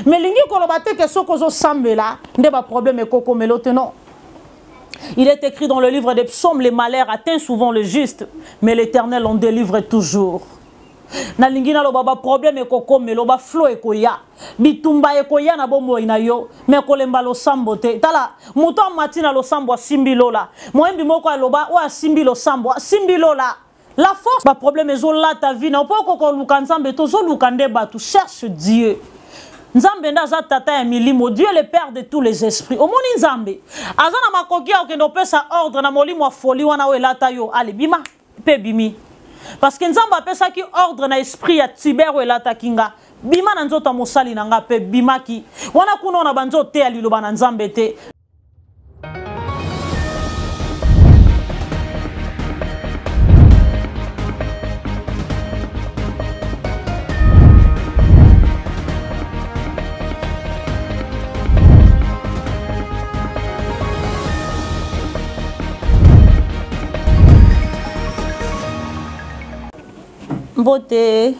Mais lingi kolobate que sokozo sambela, nde ba problème et koko melote non. Il est écrit dans le livre des psaumes, les malheurs atteignent souvent le juste, mais l'Éternel en délivre toujours. Na lingina lo baba problème e koko melo ba flow e koya bitumba e koya na bombo ina yo me kolemba lo sambo te tala muto matina lo sambo simbi lola moembi moko aloba o simbi lo sambo simbi lola la force ba problème ezo la ta vie na poko ko luka nzambe to zo luka nde batu cherche Dieu. Nzambe ndaza tata ya milimo, Dieu le père de tous les esprits. O moni nzambe azana makoki ya okendo pesa ordre na molimo folie wana we lata yo ale bima pe bimi. Parce que nzamba pesa ki ordre na esprit ya tiber we lata kinga bima na nzota mosali na nga pe bima ki wana kuno na banzo te ya liloba na nzambe te.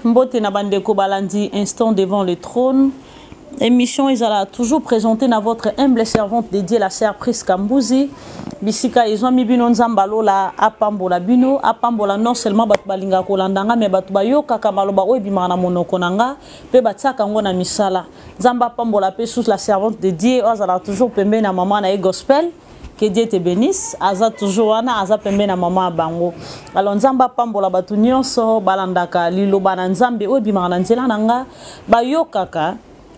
Mbote na bandeko balandi instant devant le trône. Émission ils a toujours présenté na votre humble servante dédiée la sœur Pris Kambouzi. Bisika ils ont mis bino nzambalo la apambola bino apambola non seulement bat balinga kolandanga mais bat bayoka kamaloba oyebima na monoko nanga pe batsaka ngo na misala. Nzamba pambola pe sous la servante dédiée azala toujours pembe na maman na gospel. Que Dieu te bénisse. Aza toujours wana aza pembe na mama bango. Alors nzamba pambola batu nyonso balandaka liloba na nzambe oyo bimaka na nzela nanga bayokaka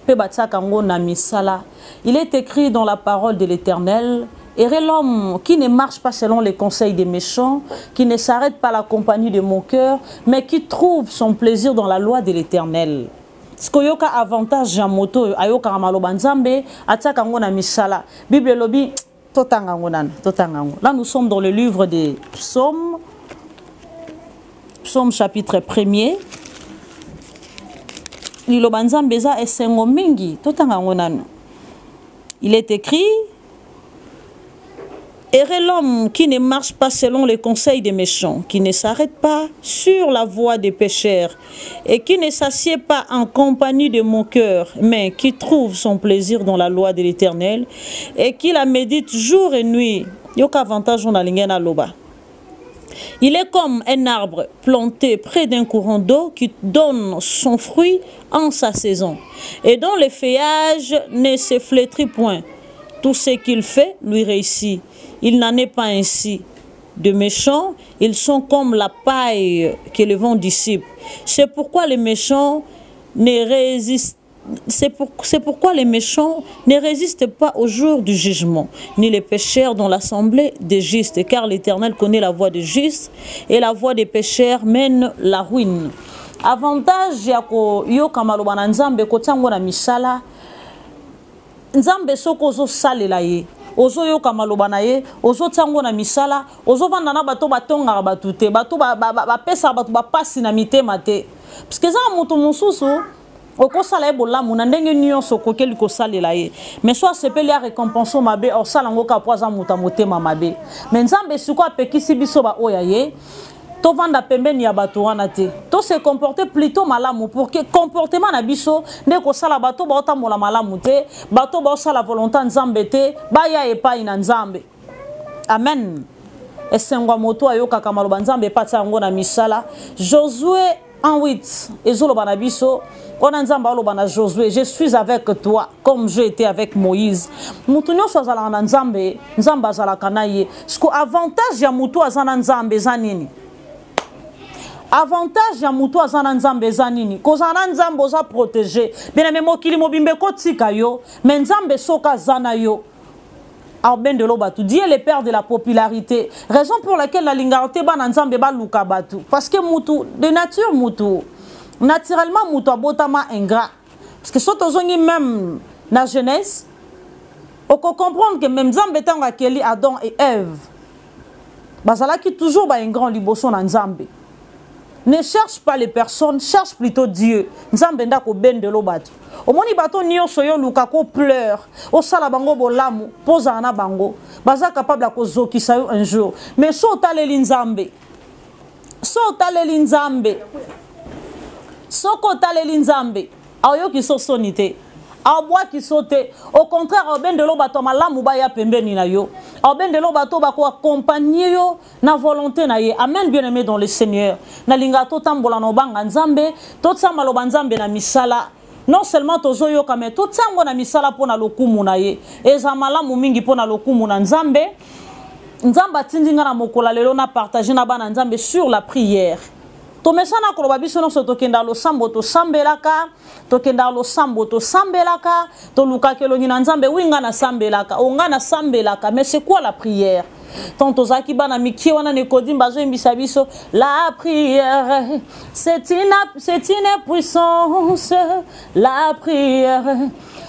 pe batsaka ngo na misala. Il est écrit dans la parole de l'Éternel: Errez l'homme qui ne marche pas selon les conseils des méchants, qui ne s'arrête pas à la compagnie de mon cœur, mais qui trouve son plaisir dans la loi de l'Éternel. Skoyoka avantage ya moto ayoka maloba nzambe atsaka ngo na misala. Bible lobi là, nous sommes dans le livre des psaumes, psaume chapitre 1er. Il est écrit: Errez l'homme qui ne marche pas selon les conseils des méchants, qui ne s'arrête pas sur la voie des pécheurs et qui ne s'assied pas en compagnie de mon cœur, mais qui trouve son plaisir dans la loi de l'Éternel et qui la médite jour et nuit. Yoka avantage on a lingena loba. Il est comme un arbre planté près d'un courant d'eau qui donne son fruit en sa saison et dont le feuillage ne se flétrit point. Tout ce qu'il fait lui réussit. Il n'en est pas ainsi. De méchants, ils sont comme la paille que le vent dissipe. C'est pourquoi les méchants ne résistent. C'est pourquoi les méchants ne résistent pas au jour du jugement, ni les pécheurs dans l'assemblée des justes, car l'Éternel connaît la voie des justes et la voie des pécheurs mène la ruine. Avantage yako yo kamaloba na nzambe kotango na misala nzambe soko zo salela ye ozo yo kamaloba na ye ozo tango na misala ozo vanda na bato batonga batute bato ba pesa bato ba pasi na mitema te parce que za moto mosusu okosala ebolamu na ndenge nyonso kokeli kosalela ye mais soit sepeli ya récompense mabe osala ngo ka poza muta motema mabe mais nzambe siko apekisi biso ba oya ye to vanda pembeni ya bato wana te to se comporter plutôt malamu pour que comportement na biso nde kosala bato ba otambola malamu te bato ba osala volonté nzambe te ba ya epai na nzambe amen esengwa moto ayoka kamaloba nzambe patsa ngo na misala Josué en 8 ezoloba na biso ona nzamba oloba na Josué: je suis avec toi comme j'ai été avec Moïse. Mutu nyonso azala na nzambe nzamba azalaka na ye siko avantage ya mutu azana nzambe zanini avantage ya mutu azana nzambe zanini kozana nzambe oza protéger bien même mokili mobimbe kotika yo mais nzambe soka zana yo Arben de l'Obatu. Dieu est le père de la popularité. Raison pour laquelle la lingarité ba nzambe ba luka batu. Parce que mutu de nature mutu naturellement mutu abotama ingrat. Parce que soto zongi même na jeunesse on peut comprendre que même nzambe tanga keli Adam et Ève bazala qui toujours ba ingrat liboso na nzambe. Ne cherche pas les personnes, cherche plutôt Dieu. Nzambe ndako ben de l'Obatu. Omoni bato nyonso yo luka ko pleure o sala bango bolamu poza na bango baza capable ko zokisa yo un jour mais so taleli nzambe soko taleli nzambe ayo ki so sonité aboa qui saute. Au contraire, ben de l'obato malamu ba ya pembeni na yo. Ben de l'obato ba ko accompagner yo na volonté na ye. Amen, bien-aimé dans le Seigneur. Na linga to tambola no banga nzambe, to tsamba lo banzambe na misala. Non seulement tozo yo kame to tsango na misala pona lokumu na ye. Eza malamu mingi pona lokumu na nzambe. Nzamba tindinga na mokola lelo na partager na bana nzambe sur la prière. To mesana ko babiso no so to kenda lo sambo to sambelaka, to kenda lo sambo to sambelaka, to luka ke lo ngina nzambe winga na sambelaka, onga na sambelaka, mais c'est quoi la prière? Tant aux aki bana miki wana ne kodim bazo mbisa biso, la prière c'est une puissance, la prière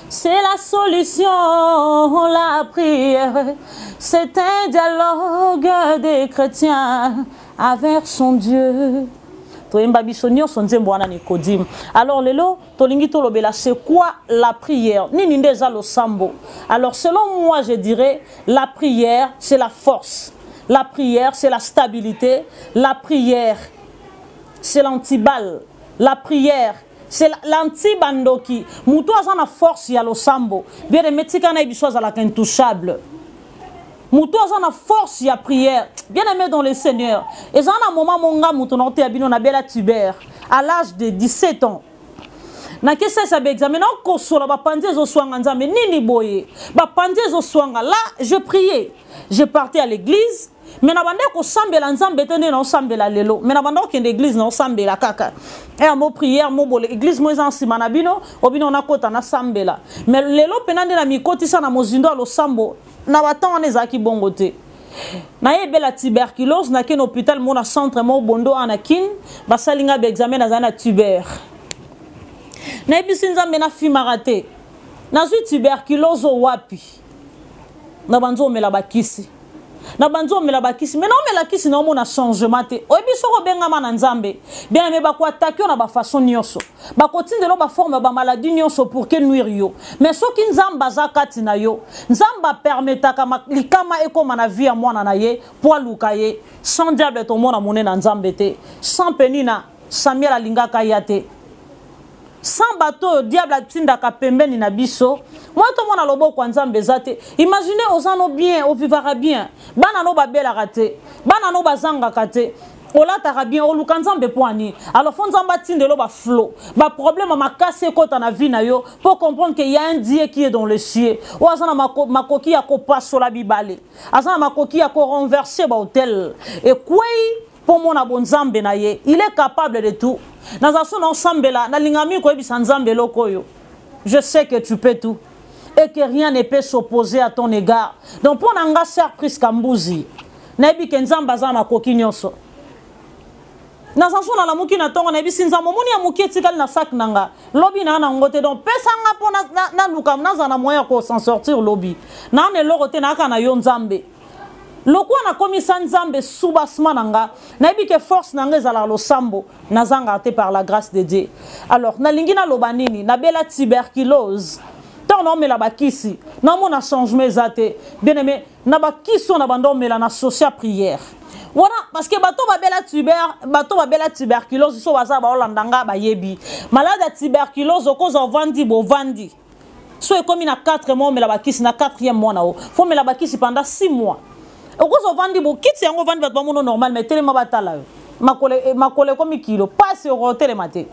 c'est la solution, la prière c'est un dialogue des chrétiens avec son Dieu. Alors lelo tolingi tolobela, c'est quoi la prière? Nini ndeza lo sambo. Alors selon moi je dirais la prière c'est la force, la prière c'est la stabilité, la prière c'est l'antiballe, la prière c'est l'antibandoki. Muto azana force ya lo sambo. Bien de metika na ibiso za la intouchable. Moutou a force ya prière. Bien aimé dans le Seigneur. Et ça a un moment monga moutonante abino na bela tuber à l'âge de 17 ans. Na kesa sa be examen ko sola ba pandé zo swanga nzambe nini boye. Ba pandé zo swanga là, je priais. Je partais à l'église, mais na bande ko sambela nzambe tene na sambela lelo. Mais na bande ko l'église na sambela kaka. Et à mo prière mo bole église mo en sima na bino, obino na kota na sambela. Mais lelo penande na mikotisa na mozindo lo sambo. Na watan on ezaki bongote. Na yebe la tuberculose na ken hôpital mona centre mo bondo anakin basalinga be examen na zana tuber. Na ebisinza mena fimarate. Na zu tuberculose wapi. Na banzo mela bakisi. Na banzo mela bakisi. Mais non mela kisi na mona changement te. Oyebiso ko benga mana nzambe. Bien me ba ko attaquer na ba façon nyonso. Ba kotinde lo ba forme ba maladie nyonso pour que nuire yo. Mais soki nzamba zakati na yo, nzamba permetta kama likama ekoma na vie ya mwana na ye pour lukaye. Sans diable to mona mone na nzambe te. Sans penina Samuel alingaka yate. Sans bateau, diable a tinda ka pembeni na biso. Moi to mona lobo kwa nzambe zate. Imaginez osano bien, o vivara bien. Bana no ba bela rate. Bana no bazanga kate. Ola tara bien, o luka nzambe poani. Alors fon nzamba tinde lo ba flow. Ba problème ma casse kota na vie na yo pour comprendre qu'il y a un Dieu qui est dans le ciel. O azana makoki ya ko passo la bibale. Azana makoki ya ko renverser ba hôtel. Et quoi pour mon abonzambe na ye, il est capable de tout. Dans un son ensemble là, na lingami ko ebisa nzambe lokoyo. Je sais que tu peux tout et que rien ne peut s'opposer à ton égard. Donc pour nanga surprise kambuzi. Na ebi ke nzamba za makoki nyonso. Na sanso na la muki na tongo na ebi sinza momoni ya muki etikali na sac nanga. Lobi na na ngote donc pesa nga po na lukam na za na moyen ko s'en sortir lobi. Na ne lorote na ka na yo nzambe. Loko na komisa nzambe soubasma nanga na ebi ke force nanga ezala lo sambo nazanga te par la grâce de Dieu. Alors na lingina lobanini na bela tuberculose tant non mela bakisi na mona changement ezate bien aimé na bakisi na bando mela na social prière. Voilà parce que bato ba bela tuberculose so baza ba olandanga ba yebi malade ya tuberculose okoza vandi bo vandi so e komi na 4 mois mela bakisi na 4e mois na o faut mela bakisi pendant 6 mois. Okozo vandi bo kiti yango vandi ba mono normal mais tellement batala makole comme kilo pas sur hôtel maté.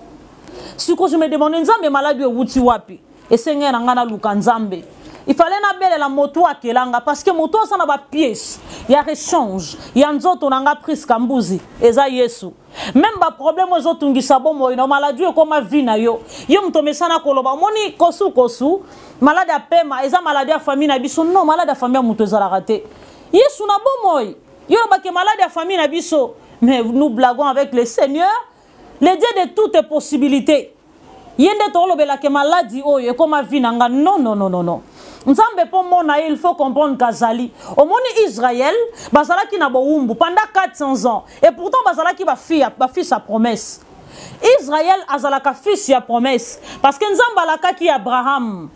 Si que je me demande nzambe malade yo wuti wapi et senga na ngana luka nzambe. Il fallait na belle la moto akelanga parce que moto ça na ba pièce, il y a échange, il y a nzoto nanga prise kambuzi eza Yesu. Même ba problème ozo tungisa bomo ina maladie comme vie na yo. Yo mtomesa na koloba moni kosu malade a pema eza malade ya famille na biso non malade ya famille muto za la raté. Yesu na bomoy. Yo ba ke malade ya famille na biso mais nous blaguons avec le Seigneur, le Dieu de toutes possibilités. Yende to lobela ke maladie oyo comme vie nanga non. Nzambe po mona il faut comprendre kazali. Au moni Israël, bazalaki na boumbu pendant 400 ans et pourtant bazalaki ba fils sa promesse. Israël azalaka fils ya promesse parce que nzamba alaka ki Abraham,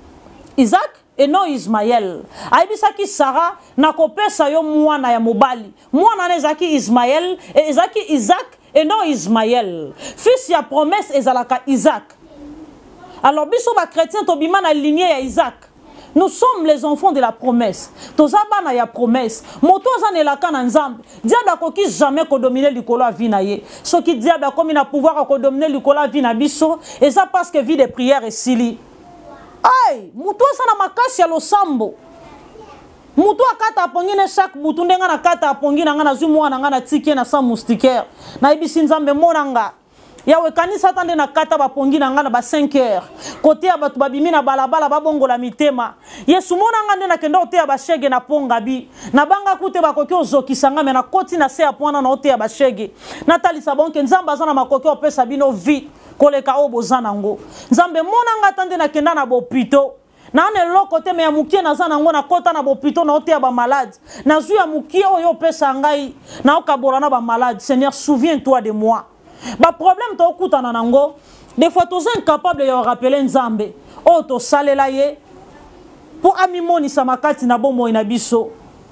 Isaac et non Ismaël. Aibisaki Sarah na kopesa yo mwana ya mobali. Mwana nezaki Ismaël et Isaac et non Ismaël. Fils ya promesse ezalaka Isaac. Alors, biso ba chrétien to bima na lignée ya Isaac. Nous sommes les enfants de la promesse. Tozaba na ya promesse. Moto azane la kana nzambe. Diable akoki jamais ko dominer likolo a vie na ye. Ce qui diable a comme na pouvoir ko dominer likolo a vie na biso, et ça parce que vie de prière et sili. Aïe, moto azana makasi ya losambo. Moto akata apongine chaque butu ndenga na kata apongina nga na zumwa na nga na tiki na sa moustiquaire. Na ibisi nzambe monanga. Yawe kanisa tande na kata bapongi na nga na ba 5 heures côté ya batu babimi na balabala babongola mitema Yesu mona nga nde na kenda ote ya bashege na ponga bi na banga kute bakoki ozokisa nga me na koti na se ya pwana na ote ya bashege natalisa bonke nzambe aza na makoki opesa bino vie koleka o bozana ngo nzambe mona nga tande na kenda na bopito na ane loko te me ya mukie na zana ngo na kota na bopito na ote ya ba malade na zu ya mukie oyo pesa ngai na okabola na ba malade. Seigneur, souviens-toi de moi. Ba problème to okutana nango des fois tous incapables de rappeler nzambe o to salela ye pour amimoni samakati na bomo ina biso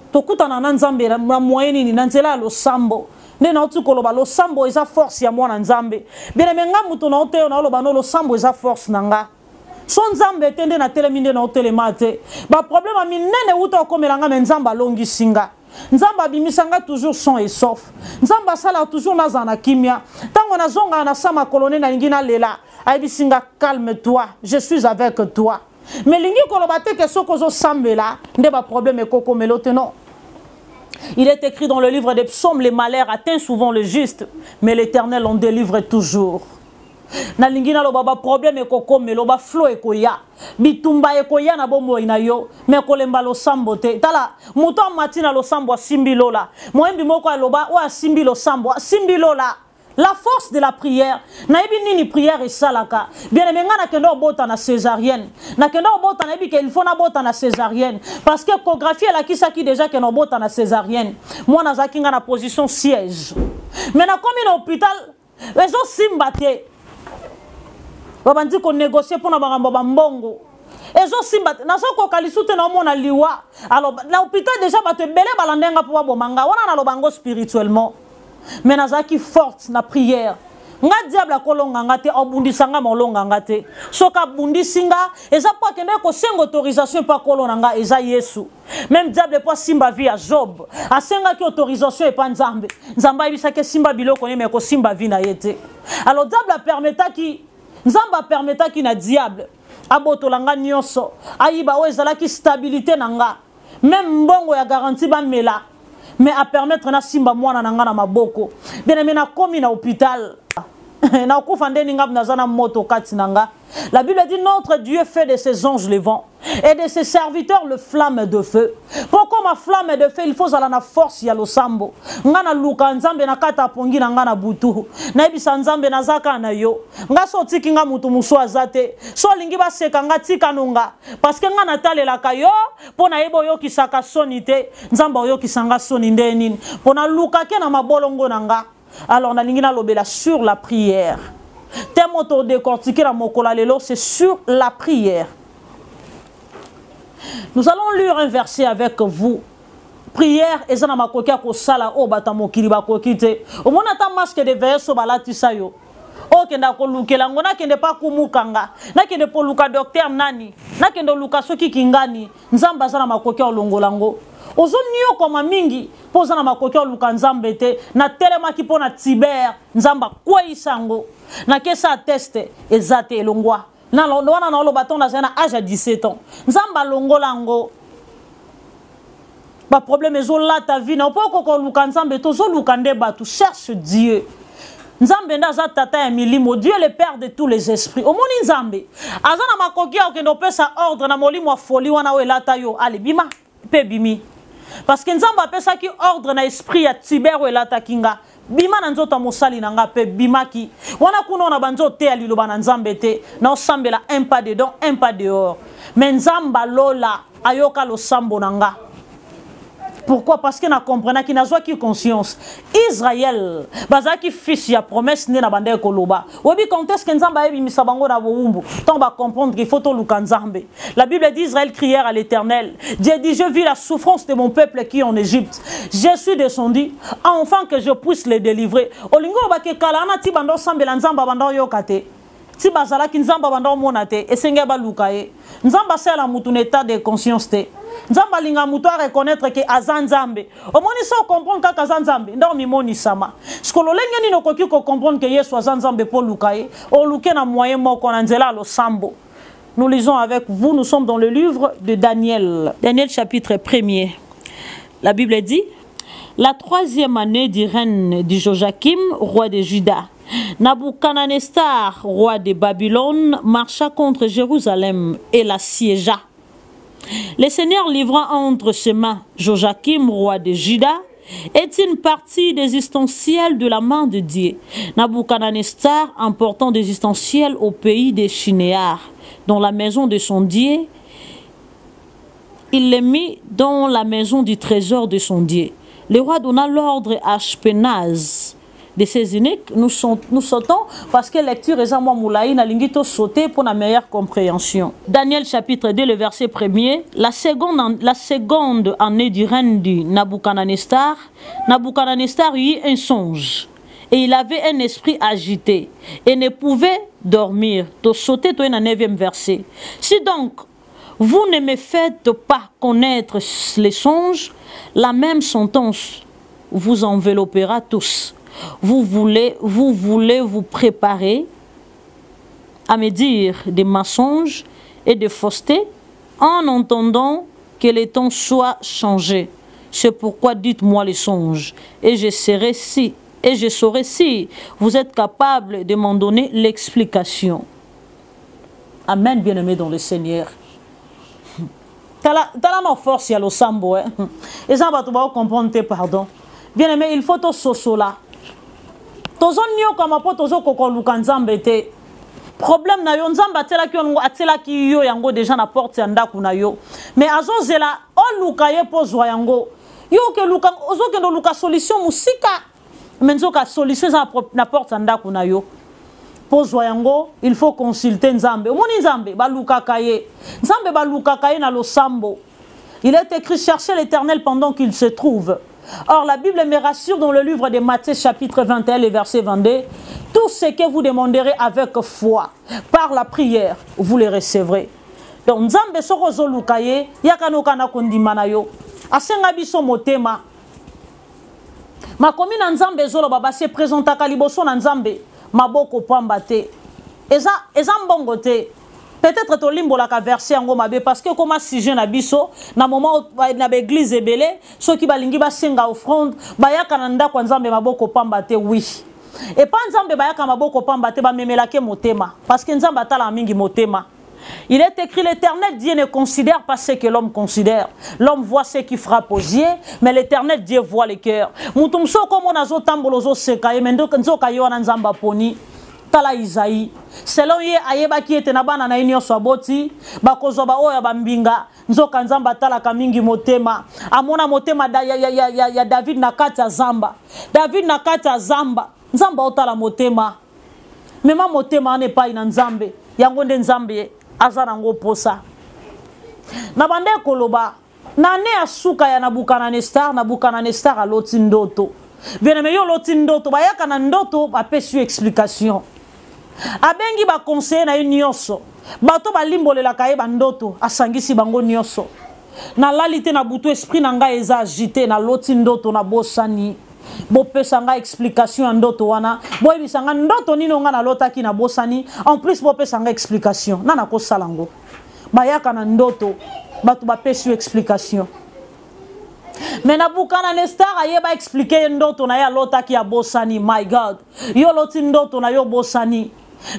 to kutana na nzambe na moyeni ni nzela lo sambo ne na otu koloba lo sambo eza force ya mwana nzambe bien menga muto na ote na loba no lo sambo eza force nanga son nzambe tende na teleminde na otelemate ba problème aminene uta okomelanga nzamba longi singa nzamba bimisanga toujours son et sauf nzamba sala toujours nazana kimia tango nazonga na sama colonel na lingina lela aibisinga calme-toi, je suis avec toi mais lingi kolobate ke sokozo sambela nde ba problème ekoko melote non. Il est écrit dans le livre des psaumes, les malheurs atteignent souvent le juste mais l'Éternel en délivre toujours. Na lingina lo baba problème ekoko melo ba flow ekoya bitumba ekoya na bombo inayo me kolemba lo sambo te tala muto matina lo sambo simbi lola moembi moko aloba wa simbi lo sambo simbi lola. La force de la prière na ebi nini prière et salaka bien aimé ngana kendo bota na césarienne na kendo bota na ebi ke il faut na bota na césarienne parce que échographie la kisaki déjà que no bota na césarienne moi na zakinga na position siège mais na comme na hôpital ezo simbate babandi ko négocier pour na bango bambongo ezo simba na soko kalisute na mona liwa alors na hôpital déjà ba te belé balandenga pour bomanga wana na lobango spirituellement mais nazaki forte na prière nga diable akolonga ngate obundisanga molonga ngate soka bundisinga eza pas kende ko senga autorisation pas kolona nga eza Yesu même diable pas simba vie à Job asenga ki autorisation et pas nzambe nzamba ibisa ke simba biloko ne me ko simba vie na yete alors diable permetta ki nzamba permetta ki na diable abotolanga nyonso ayiba o ezalaki stabilité nanga même mbongo ya garantie ba mela mais à permettre na simba mwana nanga na maboko bien aimé na komi na hôpital na kufande ninga nazana moto kati nanga. La Bible dit notre Dieu fait de ses anges les vents et de ses serviteurs le flamme de feu. Pourquoi ma flamme de feu il faut ala na force ya lo sambo ngana luka nzambe na kata pongi na ngana butu na ebisa nzambe na zaka na yo nga so tiki nga mutu muso azate so lingi ba seka nga tika nunga parce que ngana talela kayo pona yebo yo kisaka sonite nzamba yo kisanga soni ndeni pona luka ke na mabolongo nanga. Alors na lingina lobela sur la prière. Thème auto décortiquer la mokola lelo, c'est sur la prière. Nous allons lire un verset avec vous. Prière ezana makokia ko sala o bata mokili bakokite. O mona ta masque de verso balati sayo. O kenda ko lukela ngona kende pa kumukanga. Na kende po luka docteur nani. Na kende luka soki kingani. Nzamba zana makokia olongolango. Ozonio koma mingi poza na makoki oluka nzambe te na telema ki pona tiber nzamba kwa isango na kesa teste ezate elongwa na wana na oloba ton na âge à 17 ans nzamba longolango ba problème ezola ta vie na poko ko luka nzambe to zo luka nde batu cherche Dieu nzambe nda za tata ya milimo Dieu le père de tous les esprits omoni nzambe azana makoki okendo pesa ordre na molimo foli wana welata yo ale bima pe bimi. Parce que nzamba apesa ki ordre na esprit ya tiber la takinga bima na nzota mosali nanga pe bimaki wana kuno na banzo te aliloba na nzambe te na osambela un pas dedans un pas dehors mais nzamba lola ayoka lo sambo nanga. Pourquoi? Parce que na comprena ki nazwa ki conscience Israël bazaki fils ya promesse ne na bande koloba obi conteste que nzamba ebi misabango na boumbu tant va comprendre qu'il faut to luka nzambe. La Bible dit Israël crièrent à l'Éternel. Dieu dit je vis la souffrance de mon peuple qui est en Égypte. Je suis descendu afin que je puisse les délivrer. Olingo ba ke kala na ti bando sambela nzamba bando yokate. ti bazala ki nzamba banda omona te esenge baluka ye nzamba sala mutu na état de conscience te nzamba linga mutu a reconnaître que azanzambe omoni so comprendre kaka azanzambe ndo mimoni sama skolo lenge ni nokoki ko comprendre que Yesu azanzambe po luka ye o luke na moyen moko na nzela lo sambo. Nous lisons avec vous, nous sommes dans le livre de Daniel. Daniel chapitre 1er. La Bible dit: la 3e année du règne de Joachim, roi de Juda, Nabuchodonosor, roi de Babylone, marcha contre Jérusalem et la siégea. Le Seigneur livra entre ses mains Joachim, roi de Juda, est une partie des ustensiles de la main de Dieu. Nabuchodonosor emportant des ustensiles au pays des Chinéars, dans la maison de son Dieu, il les mit dans la maison du trésor de son Dieu. Le roi donna l'ordre à Ashpenaz de ses eunuques. Nous sautons parce que lecture est à moi moulaï na lingito sauter pour la meilleure compréhension. Daniel chapitre 2, le verset 1er. La seconde année du règne de Nabuchodonosor, Nabuchodonosor eut un songe. Et il avait un esprit agité et ne pouvait dormir. To sauter to na 9e verset. Si donc vous ne me faites pas connaître les songes, la même sentence vous enveloppera tous. Vous voulez vous préparer à me dire des mensonges et des faussetés en entendant que les temps soient changés. C'est pourquoi dites-moi les songes et je saurai si vous êtes capable de m'en donner l'explication. Amen, bien-aimés dans le Seigneur. T'as la force, il y a le sambo. Et ça va te comprendre, pardon. Bien-aimé, il faut te sosola. Tozo nyo kama po tozo koko lukanzambe te. Problème na yo nzamba atela ki yo yango déjà na porte ya ndaku na yo. Mais azozela o luka ye po zwa yango. Yo ke luka ozo ke no luka solution musika. Menzo ka solution na porte ya ndaku na yo. Po zwa yango, il faut consulter nzambe. Omoni nzambe ba luka kaye. Nzambe ba luka kaye na lo sambo. Il est écrit: cherchez l'Éternel pendant qu'il se trouve. Or, la Bible me rassure dans le livre de Matthieu, chapitre 21, le verset 22, tout ce que vous demanderez avec foi, par la prière, vous les recevrez. Donc, Nzambe soko zolukaye, yakano kana kondimana yo, asenga biso motema. Makomi na Nzambe zolo baba se présenta kaliboso na Nzambe, maboko pamba te. Eza mbongo te. Peut-être to limbo la ka verser en mabe parce que comme si je na biso na moment na l'église ebele ceux qui balingi ba senga offrande ba yaka na ndako Nzambe maboko pamba te oui et pas Nzambe ba yaka maboko pamba te ba memela ke motema parce que Nzambe atala mingi motema. Il est écrit: l'Éternel Dieu ne considère pas ce que l'homme considère. L'homme voit ce qui frappe aux yeux, mais l'Éternel Dieu voit les cœurs. Mutumso comme on a zo tambolo zo sekaye mendo nzo kayo na Nzamba poni. Tala Isaïe selon ye ayeba ki ete na bana na inyo swaboti bakozwa ba oya bambinga nzoka Nzamba tala kamingi motema amona motema ya David na kati zamba David na kati zamba Nzamba otala motema mema motema ne pa ina Nzambe yango nde Nzambe azana ngo posa na bande koloba na ne asuka ya Nabuchodonosor aloti ndoto bien-aimé yo loti ndoto bayaka na ndoto ba pesu explication abengi ba conseiller na nyonso bato balimbolela kaye bandoto asangisi bango nyonso na lalite na butu esprit na nga eza agité na loti ndoto na bosani bo pesa nga explication ya ndoto wana bo ebisa nga ndoto nino nga na lotaki na bosani en plus bo pesa nga explication na ko salango bayaka na ndoto bato ba pesu explication. Mais Nabuchodonosor ayeba expliquer ndoto na ya lotaki ya bosani. My God, yo loti ndoto na yo bosani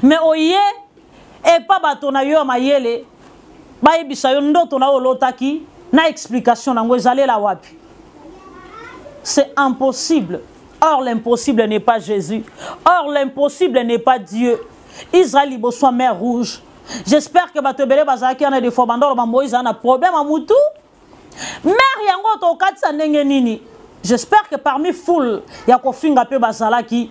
mais oye e pa bato na yo mayele ba yebisa yo ndoto na yo lotaki na explication nango ezalela wapi. C'est impossible. Or l'impossible n'est pas Jésus. Or l'impossible n'est pas Dieu. Israël liboso mer rouge. J'espère que bato bele bazaki ana de fois bandolo ba Moïse ana problème a mutu. Mère yango to katsa ndenge nini. J'espère que parmi foule ya kofinga pe bazalaki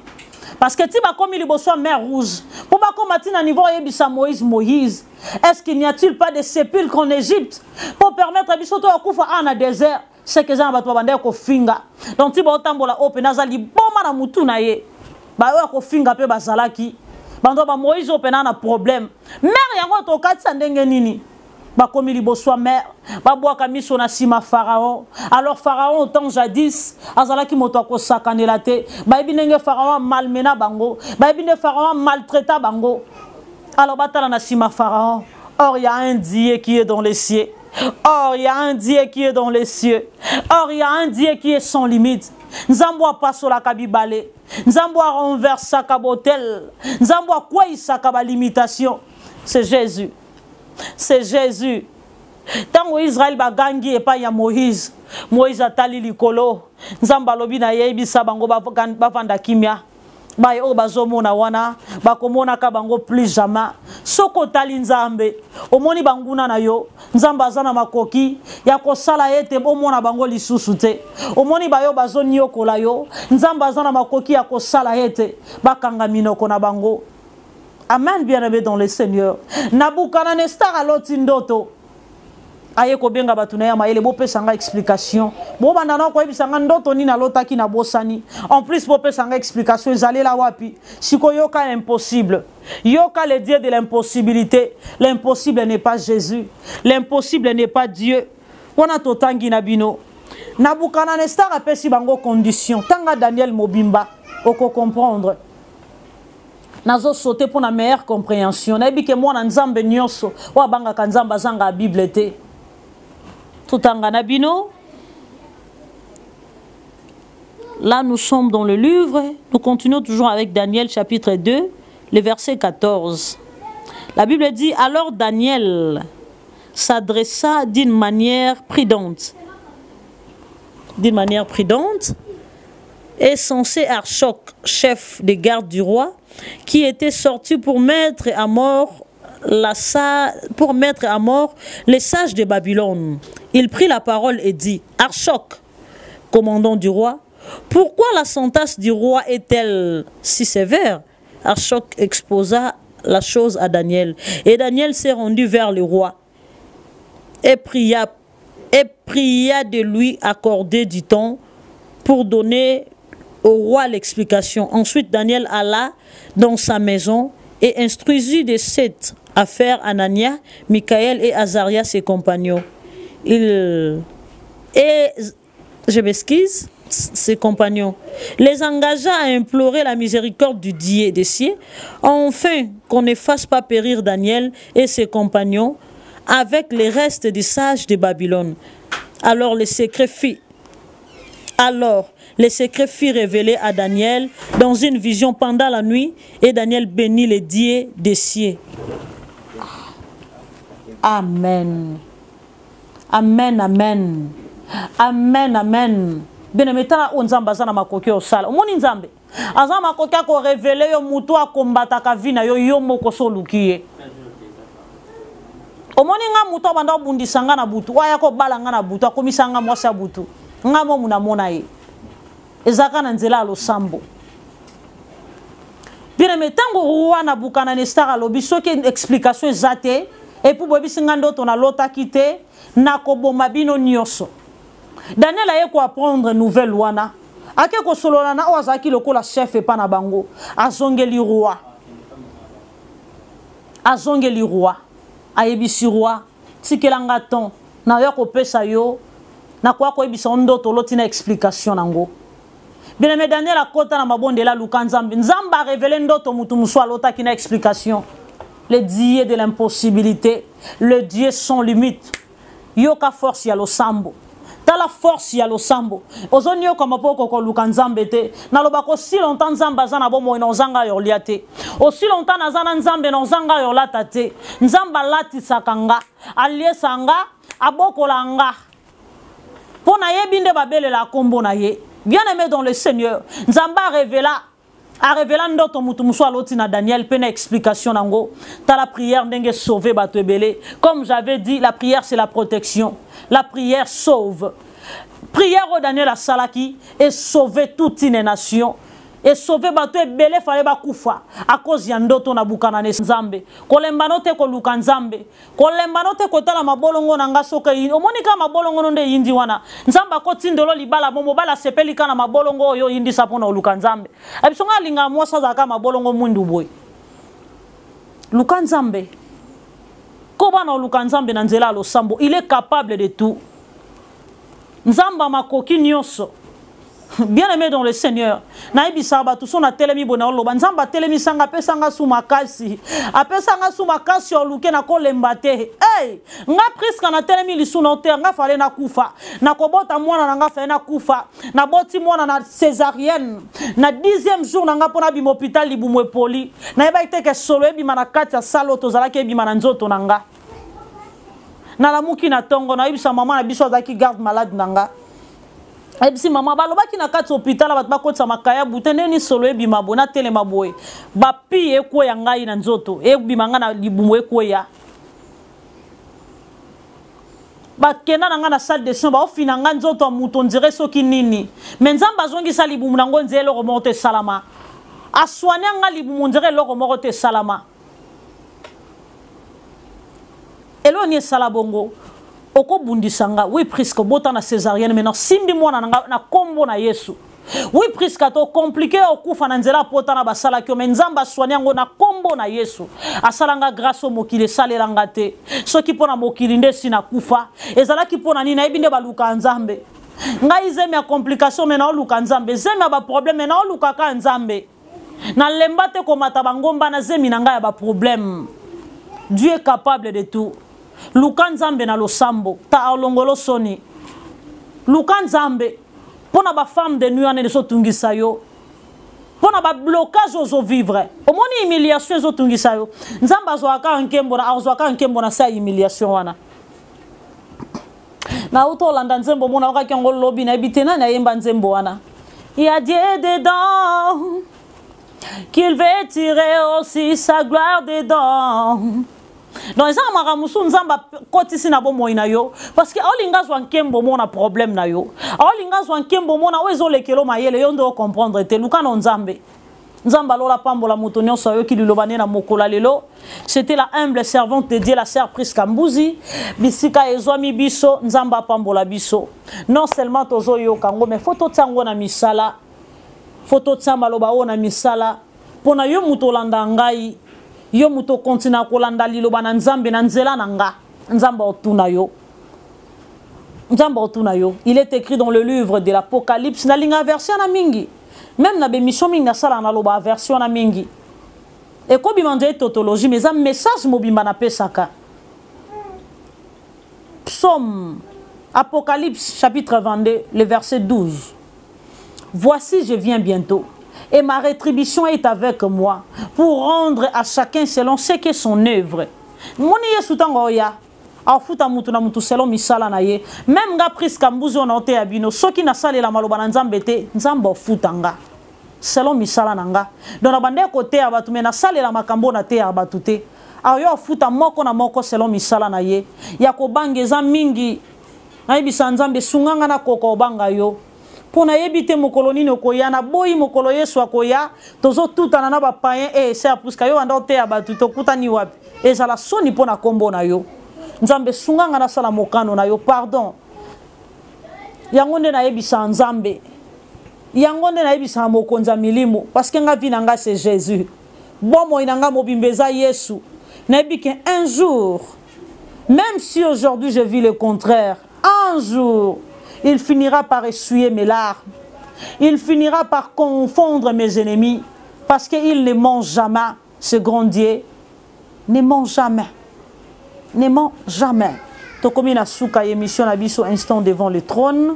parce que ti ba komi liboso mer rouge pour ba komati na niveau yebisa Moïse est-ce qu'il n'y a-t-il pas de sépulcres en Égypte pour permettre biso to akufa ana désert c'est que za bato bande ko finga donc ti ba otambola open azali boma na mutu na ye ba yo ko finga pe bazalaki bando ba Moïse opena na problème mère yango to katsa ndenge nini ba komi liboso mère ba boaka miso na sima pharaon alors pharaon autant jadis azalaki moto ko sakanela te ba ibinenge pharaon malmena bango ba ibine pharaon maltraita bango alors batala na sima pharaon or il y a un Dieu qui est dans les cieux. Or, il y a un Dieu qui est dans les cieux. Or, il y a un Dieu qui est sans limite. Nzamboa paso la kabibale. Nzamboa renverse sa kabotel. Nzamboa quoi il sa kaba limitation. C'est Jésus. C'est Jésus. Tant que Israël ba gangi et pas ya Moïse. Moïse a tali likolo. Nzamba lobi na yebi sabango ba fanda kimia. Baye o bazomona wana bakomona ka bango plus jamais soko tali nzambe omoni banguna na yo nzamba azana makoki ya kosala ete omona bango lisusu te omoni bayo bazoni yokola yo nzamba azana makoki ya kosala ete bakanga minoko na bango. Amen, bien-aimé dans le Seigneur. Nabucodonosor aloti ndoto aye ko benga batuna ya maele bo pesanga explication bo bandana ko ebisanga ndoto ni na lotaki na bosani en plus bo pesanga explication ezali la wapi siko yoka impossible yoka le Dieu de l'impossibilité. L'impossible n'est pas Jésus, l'impossible n'est pas Dieu. Wana totangi na bino Nabucodonosor apesi bango condition tanga Daniel Mobimba oko comprendre nazo sauter pour la meilleure compréhension na bike moi na nzambe nyonso wa banga kanzamba zanga Bible te. Là, nous sommes dans le livre. Nous continuons toujours avec Daniel chapitre 2, le verset 14. La Bible dit, alors Daniel s'adressa d'une manière prudente. Et censé Archoc, chef des gardes du roi, qui était sorti pour mettre à mort les sages de Babylone. Il prit la parole et dit, Archoc, commandant du roi, pourquoi la sentence du roi est-elle si sévère? Archoc exposa la chose à Daniel. Et Daniel s'est rendu vers le roi et pria de lui accorder du temps pour donner au roi l'explication. Ensuite, Daniel alla dans sa maison et instruisit de cette affaire Anania, Michaël et Azaria, ses compagnons. Ses compagnons les engagea à implorer la miséricorde du Dieu des cieux, enfin qu'on ne fasse pas périr Daniel et ses compagnons avec les restes des sages de Babylone. Alors les secrets furent révélés à Daniel dans une vision pendant la nuit, et Daniel bénit les dieux des cieux. Amen. Amen, amen. Amen, amen. Benemetana onzamba zana makoki osala. Omoni nzambe. Azama makoki ko révéler yo mutu akombata ka vina yo moko so lukiye. Omoni nga mutu banda bundisa nga na butu. Waya ko bala nga na butu akomisa nga mwasa butu. Nga mo muna mona ye. Ezaka na nzela lo sambo. Benemetango roi Nabucodonosor alobi soki explication ezate et pour bobi singando tona lota kite na ko bomba bino nyoso. Daniel a ko apprendre nouvelle wana. Ake ko solona na ozaki lokola chef e pa na bango. Azongeli roi. Azongeli roi. Ayebisi roi. Tikelanga ton. Na yo ko pesa yo. Na kwa ko ebisa ndoto lotina explication nango. Bien aimé Daniel a kota na mabonde la lukanzambi. Nzamba révélé ndoto mutu muswa lota kina explication. Le Dieu de l'impossibilité. Le Dieu sans limite. Yoka force ya lo sambo. Ta la force ya lo sambo. Ozonyo kama poko ko lukanzambe te. Na lobako si longtemps nzamba zana bomo ino zanga yo liate. Aussi longtemps na zana nzambe no zanga yo lata te. Nzamba lati sakanga. Alie sanga. Aboko langa. Pona yebinde babele la kombo na ye. Bien aimé dans le Seigneur. Nzamba a révélé ndoto mutu muswa lotina Daniel pena explication nango. Ta la prière ndenge sauver bato ebele. Comme j'avais dit, la prière c'est la protection. La prière sauve. Prière au Daniel a salaki et sauver toute une nation. Et sauver bato ebele fallait ba kufa à cause ya ndoto Nabucodonosor nzambe. Kolemba te ko luka nzambe. Kolemba te ko tala mabolongo nanga soka yi. Omonika mabolongo nde yindi wana. Nzamba ko tindolo libala momo bala sepelika na mabolongo yo yindi sapona luka nzambe. Abisonga linga mwasa zaka mabolongo mundu boy. luka nzambe koba na luka nzambe na nzela losambo, il est capable de tout. Nzamba makoki nyonso. Bien aimé dans le Seigneur, naïbi saba tout son a telemi bona loba nzamba telemi sanga pe sanga sou makasi apé sanga sou makasi oluke na kolembate. Hey, nga priska na telemi lisu na terre nga fale na kufa na kobota mwana nga fale na kufa na boti mwana na césarienne na 10e jour na nga pona bi hôpital libumwe poli na eba ite ke solo ebi mana kati ya salo tozala ke ebi mana nzoto na nga na la muki na tongo na ibisa mama na biso azaki garde malade na nga. Et si maman balobaki na kati hôpital bat bakotsa makaya butene ni solo ebima bona tele maboye ba pi eko ya ngai na nzoto ebima nga na libumu eko ya ba kena nga na salle de soins ba ofina nga nzoto muto ndire soki nini menzamba zongi sa libumu nango nzelo remonte salama aswania nga libumu ndire lo remonte salama eloni salabongo oko bundisanga oui presque bota na césarienne maintenant simbi mwana na kombo na Yesu oui presque to compliqué okufa na nzela pota na basala kyo menzamba soigner ngo na kombo na Yesu asalanga grâce au mokili salelanga te soki pona mokili nde sina kufa ezalaki pona nini ebinde baluka nzambe ngai zemi ya complication maintenant luka nzambe zemi ya ba problème maintenant luka ka nzambe na lembate komata bangomba na zemi na ngai ya ba problème. Dieu est capable de tout. Luka nzambe na losambo ta olongolo soni luka nzambe pona ba femme de nuit ane so tungisa yo pona ba blocage ozo vivre omoni humiliation zo tungisa yo nzamba zo aka nkembo na azo aka nkembo na sa humiliation wana na uto landa nzembo mona aka kengo lobi na bitena na yemba nzembo wana il y a Dieu dedans qu'il veut tirer aussi sa gloire dedans. Donc ça m'a ramusu nzamba kotisi na bomo ina yo parce que olinga zo nkembo mona problème na yo olinga zo nkembo mona wezo lekelo mayele yo ndo comprendre te luka no nzambe nzamba lola pambola muto nyonso yo ki lilobane na mokola lelo. C'était la humble servante de Dieu, la sœur Priska Mbuzi bisika ezwami biso nzamba pambola biso non seulement tozo yo kango mais photo tsango na misala photo tsamba loba ona misala pona yo muto landa ngai yo muto kontina kolanda liloba na nzambe na nzela nanga nzamba otuna yo nzamba otuna yo. Il est écrit dans le livre de l'Apocalypse na linga version na mingi même na be mission mingi na sala na loba version na mingi et ko bimande tautologie mais un message mobimba na pesaka. Psaume Apocalypse chapitre 22 le verset 12. Voici je viens bientôt et ma rétribution est avec moi pour rendre à chacun selon ce qu'est son œuvre. Moni Yesu tango ya afuta mutu na mutu selon misala na ye même nga Priska Mbuzi on ote abino soki na sale la maloba na nzambe te nzambe ofutanga selon misala nanga donc na bande côté abatu mena sale la makambo na te abatu te ayo afuta moko na moko selon misala na ye ya ko bangeza mingi na ibisa nzambe sunganga na koko banga yo pona yebite mokolo nini okoya na boyi mokolo Yesu akoya tozo tutana na ba païen et c'est Priska yo anda te abatu to kutani wapi ezala soni pona kombo na yo nzambe sunganga na sala mokano na yo pardon yango nde na yebisa nzambe yango nde na yebisa mokonza milimo parce que nga vi na nga c'est Jésus bomo inanga mobimbeza Yesu na yebike un jour même si aujourd'hui je vis le contraire un jour il finira par essuyer mes larmes. Il finira par confondre mes ennemis. Parce qu'il ne ment jamais. Ce grand Dieu ne ment jamais. Ne ment jamais. Tokomi na suka émission na biso instant devant le trône.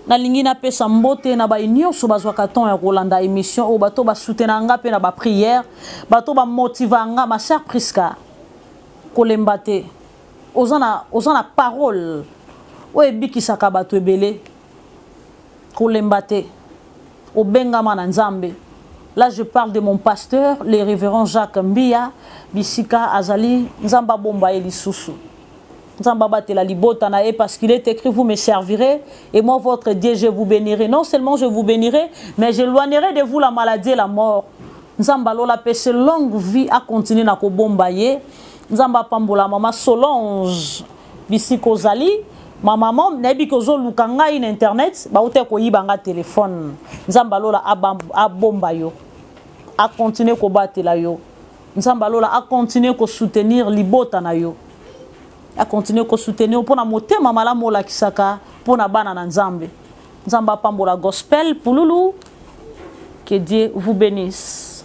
Na lingi na pesa mbote na ba nyonso bazwaka ton ya kolanda émission o bato ba soutenanga pe na ba prière. Bato ba motivanga ma sœur Priska. Kolembate. Ozana parole. Oye biki sakabato ebele kolembate obengama na nzambe. Là je parle de mon pasteur le révérend Jacques Mbia bisika azali nzamba bomba elisusu nzamba batela libota na e parce qu'il est écrit vous me servirez et moi votre Dieu je vous bénirai. Non seulement je vous bénirai mais je éloignerai de vous la maladie et la mort. Nzamba lola pese longue vie à continuer na ko bomba ye nzamba pambola mama Solange bisiko zali ma maman nebi kozo lukanga in internet ba ute ko yibanga téléphone nzamba lola a bomba yo a continuer ko batela yo Nzamba lola a continuer ko soutenir libota na yo. A continuer ko soutenir pour na motema malamu la kisaka pour na bana na Nzambe. Nzamba pambola gospel pululu. Que Dieu vous bénisse.